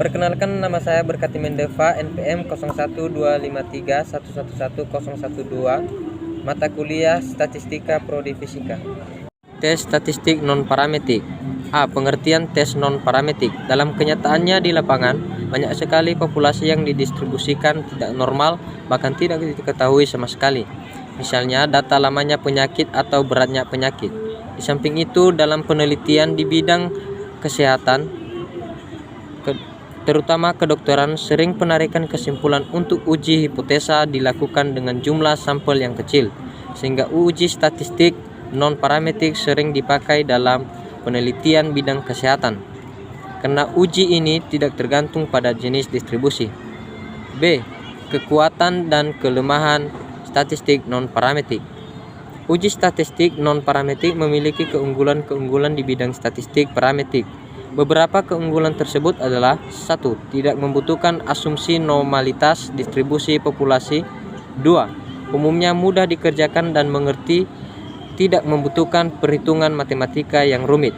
Perkenalkan, nama saya Berkati Mendeva, NPM 012531111012, mata kuliah Statistika Prodi Fisika. Tes statistik non-parametrik. A. Pengertian tes non-parametrik. Dalam kenyataannya di lapangan, banyak sekali populasi yang didistribusikan tidak normal, bahkan tidak diketahui sama sekali. Misalnya data lamanya penyakit atau beratnya penyakit. Di samping itu, dalam penelitian di bidang kesehatan, terutama kedokteran, sering penarikan kesimpulan untuk uji hipotesa dilakukan dengan jumlah sampel yang kecil, sehingga uji statistik non-parametrik sering dipakai dalam penelitian bidang kesehatan, karena uji ini tidak tergantung pada jenis distribusi. B. Kekuatan dan kelemahan statistik non-parametrik. Uji statistik non-parametrik memiliki keunggulan-keunggulan di bidang statistik parametrik. Beberapa keunggulan tersebut adalah: 1. Tidak membutuhkan asumsi normalitas distribusi populasi. 2. Umumnya mudah dikerjakan dan mengerti, tidak membutuhkan perhitungan matematika yang rumit.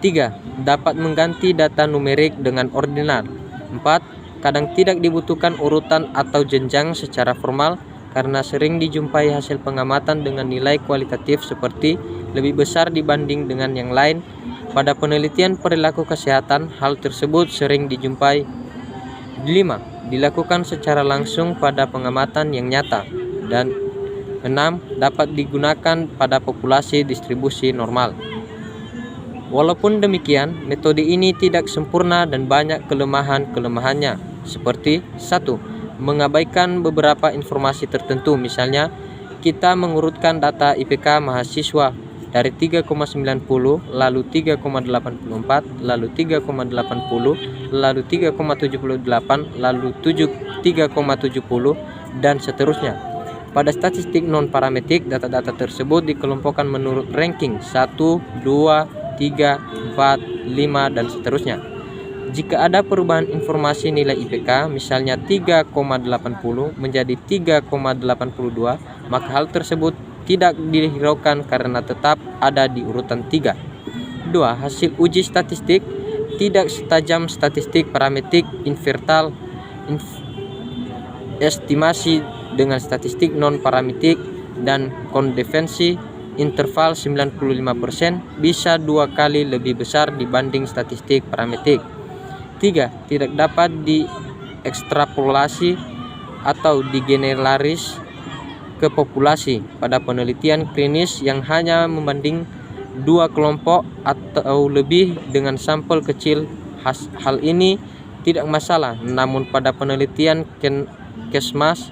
3. Dapat mengganti data numerik dengan ordinal. 4. Kadang tidak dibutuhkan urutan atau jenjang secara formal, karena sering dijumpai hasil pengamatan dengan nilai kualitatif seperti lebih besar dibanding dengan yang lain. Pada penelitian perilaku kesehatan, hal tersebut sering dijumpai. 5. Dilakukan secara langsung pada pengamatan yang nyata. Dan 6. Dapat digunakan pada populasi distribusi normal. Walaupun demikian, metode ini tidak sempurna dan banyak kelemahan-kelemahannya, seperti: 1. Mengabaikan beberapa informasi tertentu. Misalnya, kita mengurutkan data IPK mahasiswa dari 3,90, lalu 3,84, lalu 3,80, lalu 3,78, lalu 3,70, dan seterusnya. Pada statistik non-parametrik, data-data tersebut dikelompokkan menurut ranking 1, 2, 3, 4, 5, dan seterusnya. Jika ada perubahan informasi nilai IPK, misalnya 3,80 menjadi 3,82, maka hal tersebut tidak dihiraukan karena tetap ada di urutan 3. 2. Hasil uji statistik tidak setajam statistik parametrik invertal. Estimasi dengan statistik non-parametrik dan konvensi interval 95% bisa 2 kali lebih besar dibanding statistik parametrik. 3. Tidak dapat diekstrapolasi atau digeneralis ke populasi pada penelitian klinis yang hanya membanding 2 kelompok atau lebih dengan sampel kecil. Hal ini tidak masalah, namun pada penelitian kesmas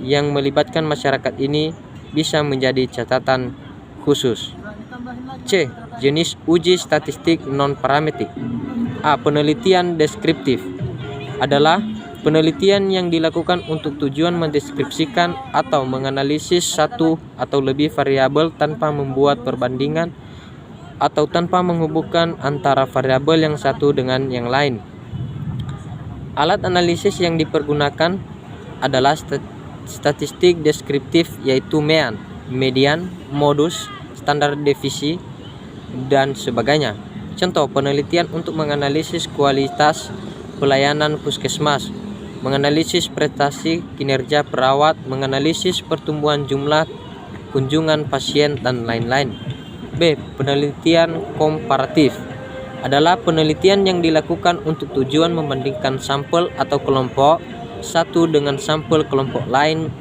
yang melibatkan masyarakat ini bisa menjadi catatan khusus. C. Jenis uji statistik non-parametrik. A. Penelitian deskriptif adalah penelitian yang dilakukan untuk tujuan mendeskripsikan atau menganalisis satu atau lebih variabel tanpa membuat perbandingan atau tanpa menghubungkan antara variabel yang satu dengan yang lain. Alat analisis yang dipergunakan adalah statistik deskriptif, yaitu MEAN, median, modus, standar deviasi, dan sebagainya. Contoh penelitian untuk menganalisis kualitas pelayanan puskesmas, menganalisis prestasi kinerja perawat, menganalisis pertumbuhan jumlah kunjungan pasien, dan lain-lain. B. Penelitian komparatif adalah penelitian yang dilakukan untuk tujuan membandingkan sampel atau kelompok satu dengan sampel kelompok lain,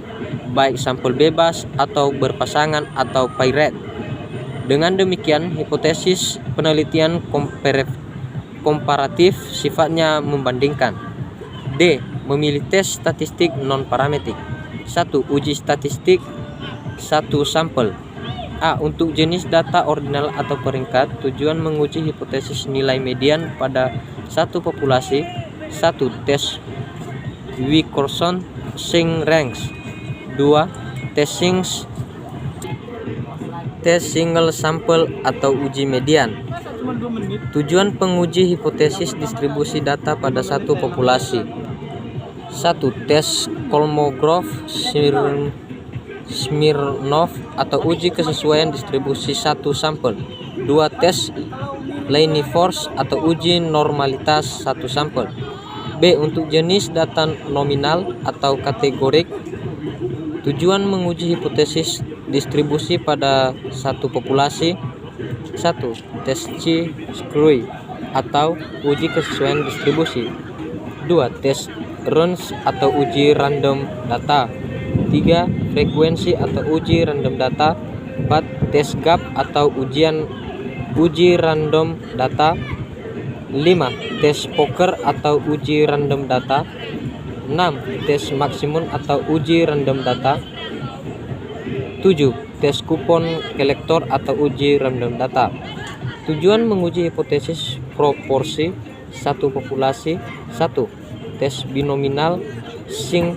baik sampel bebas atau berpasangan atau paired. Dengan demikian, hipotesis penelitian komparatif sifatnya membandingkan. D. Memilih tes statistik non-parametrik. 1. Uji statistik 1 sampel. A. Untuk jenis data ordinal atau peringkat, tujuan menguji hipotesis nilai median pada satu populasi. 1. Tes Wilcoxon range. 2. Tes single sample atau uji median. Tujuan penguji hipotesis distribusi data pada satu populasi. 1. Tes Kolmogorov-Smirnov atau uji kesesuaian distribusi satu sampel. 2. Tes Laniforce atau uji normalitas satu sampel. B. Untuk jenis data nominal atau kategorik, tujuan menguji hipotesis distribusi pada satu populasi. 1. Tes Chi-Skrui atau uji kesesuaian distribusi. 2. Tes Runge atau uji random data. 3. Frekuensi atau uji random data. 4. Tes gap atau uji random data. 5. Tes poker atau uji random data. 6. Tes maksimum atau uji random data. 7. Tes kupon kolektor atau uji random data. Tujuan menguji hipotesis proporsi satu populasi. 1. Tes binominal Singh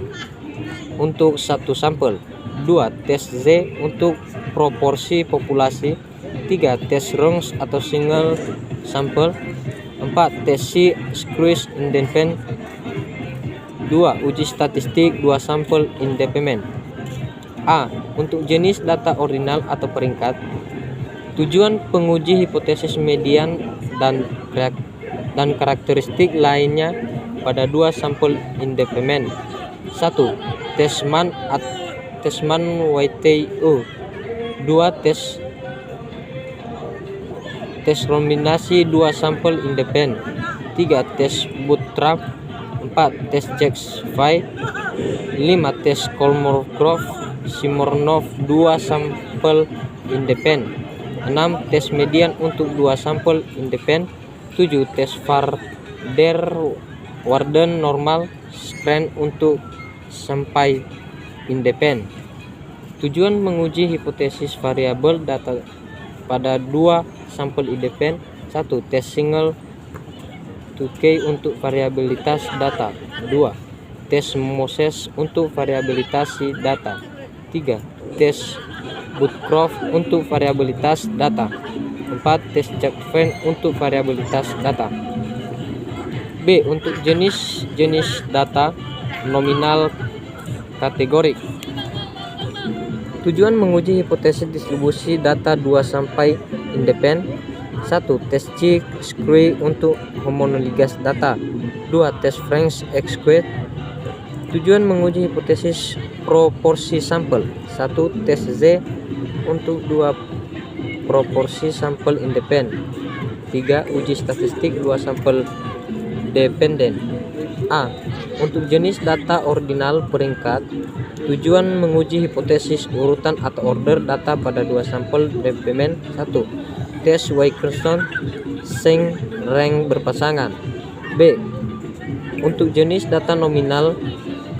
untuk satu sampel. 2. Tes Z untuk proporsi populasi. 3. Tes Runge atau single sampel. 4. Tes Chi-Skrui independent. 2. Uji statistik 2 sampel independen. A. Untuk jenis data ordinal atau peringkat, tujuan penguji hipotesis median dan karakteristik lainnya pada 2 sampel independen. 1. Tes Mann-Whitey-U. 2. Tes kombinasi 2 sampel independen. 3. Tes Bootstrap. 4. Tes Jack-Fay. 5. Tes Kolmogorov-Smirnov 2 sampel independen. 6. Tes median untuk 2 sampel independen. 7. Tes Van der Waerden normal screen untuk sampai independen. Tujuan menguji hipotesis variabel data pada 2 sampel independen. 1. Tes single to K untuk variabilitas data. 2. Tes Moses untuk variabilitas data. 3. Tes Bootcroft untuk variabilitas data. 4. Tes Jack-Fay untuk variabilitas data. B. Untuk jenis data nominal kategorik, tujuan menguji hipotesis distribusi data 2 sampai independen. 1. Tes Chi-Skrui untuk homologas data. 2. Tes Frank-X-Squared. Tujuan menguji hipotesis proporsi sampel. 1. Tes Z untuk 2 proporsi sampel independen. 3. Uji statistik 2 sampel dependen. A. Untuk jenis data ordinal peringkat, tujuan menguji hipotesis urutan atau order data pada 2 sampel dependen. 1. Tes Wilkinson Singh rank berpasangan. B. Untuk jenis data nominal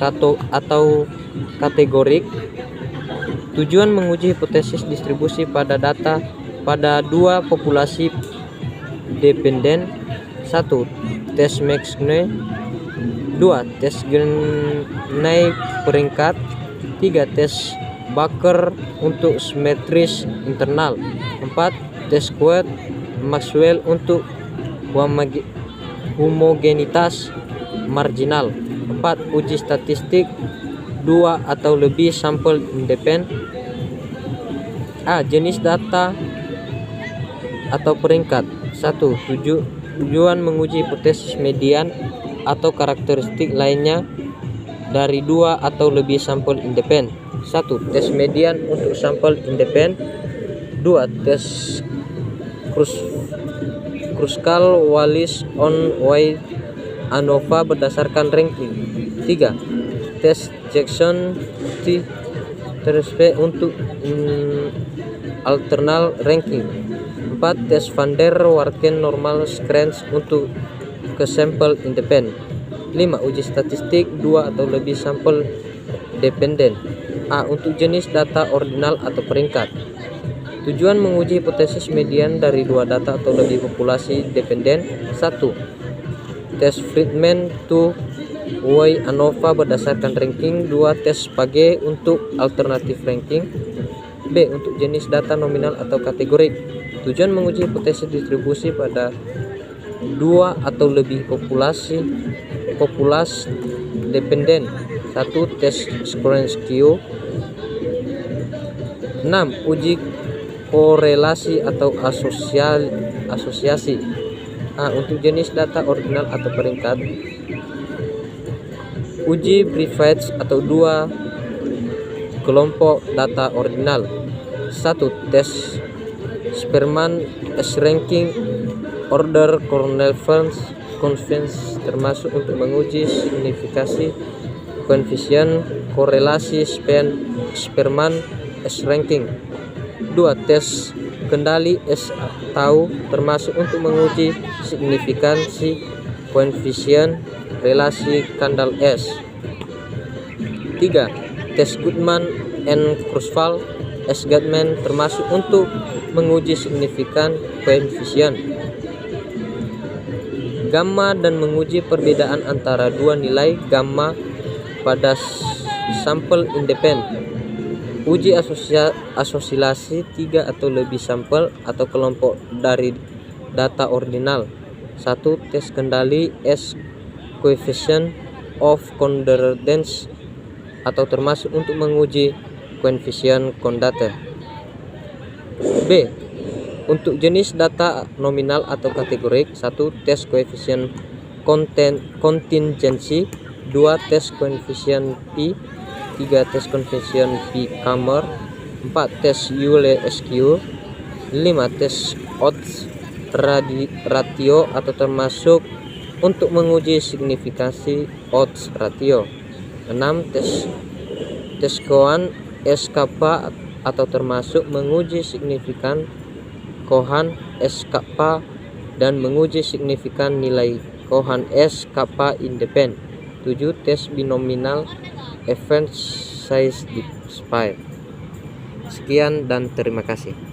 atau kategorik, tujuan menguji hipotesis distribusi pada data pada 2 populasi dependen. 1. Tes Max-Gurney. 2. Tes Gurney peringkat. 3. Tes Baker untuk simetris internal. 4. Tes Quad Maxwell untuk homogenitas marginal. 4. Uji statistik 2 atau lebih sampel independen. A. Jenis data atau peringkat. 1. Tujuan menguji hipotesis median atau karakteristik lainnya dari 2 atau lebih sampel independen. 1. Tes median untuk sampel independen. 2. Tes Kruskal-Wallis on White ANOVA berdasarkan ranking. 3. Tes Jackson-T-Trespe untuk alternal ranking. 4. Tes Van der Waerden normal screens untuk ke sampel independen. 5. Uji statistik 2 atau lebih sampel dependen. A. Untuk jenis data ordinal atau peringkat, tujuan menguji hipotesis median dari 2 data atau lebih populasi dependen. 1. Tes Friedman to Y ANOVA berdasarkan ranking. 2. Tes Page untuk alternatif ranking. B. Untuk jenis data nominal atau kategorik, tujuan menguji hipotesis distribusi pada 2 atau lebih populasi dependen. 1. Tes Skorenskio. 6. Uji korelasi atau asosiasi. A. Untuk jenis data ordinal atau peringkat, Uji privilege atau 2 kelompok data ordinal. 1. Tes Spearman S-ranking order convergence termasuk untuk menguji signifikasi koefisien korelasi Spearman S-ranking. 2. Tes kendali S tau termasuk untuk menguji signifikansi koefisien relasi Kendall S. 3. Tes Goodman and Kurzweil S-Goodman termasuk untuk menguji signifikan koefisien gamma dan menguji perbedaan antara dua nilai gamma pada sampel independen. Uji asosiasi 3 atau lebih sampel atau kelompok dari data ordinal. 1. Tes kendali S coefficient of convergence atau termasuk untuk menguji koefisien Condate. B. Untuk jenis data nominal atau kategorik. 1. Tes koefisien kontingensi. 2. Tes koefisien P. 3. Tes koefisien P-Kammer. 4. Tes Euler SQ. 5. Tes odds ratio atau termasuk untuk menguji signifikasi odds ratio. 6. Tes Cohen SKP atau termasuk menguji signifikan Cohen SKP dan menguji signifikan nilai Cohen SKP independen. 7. Tes binominal event size spire. Sekian dan terima kasih.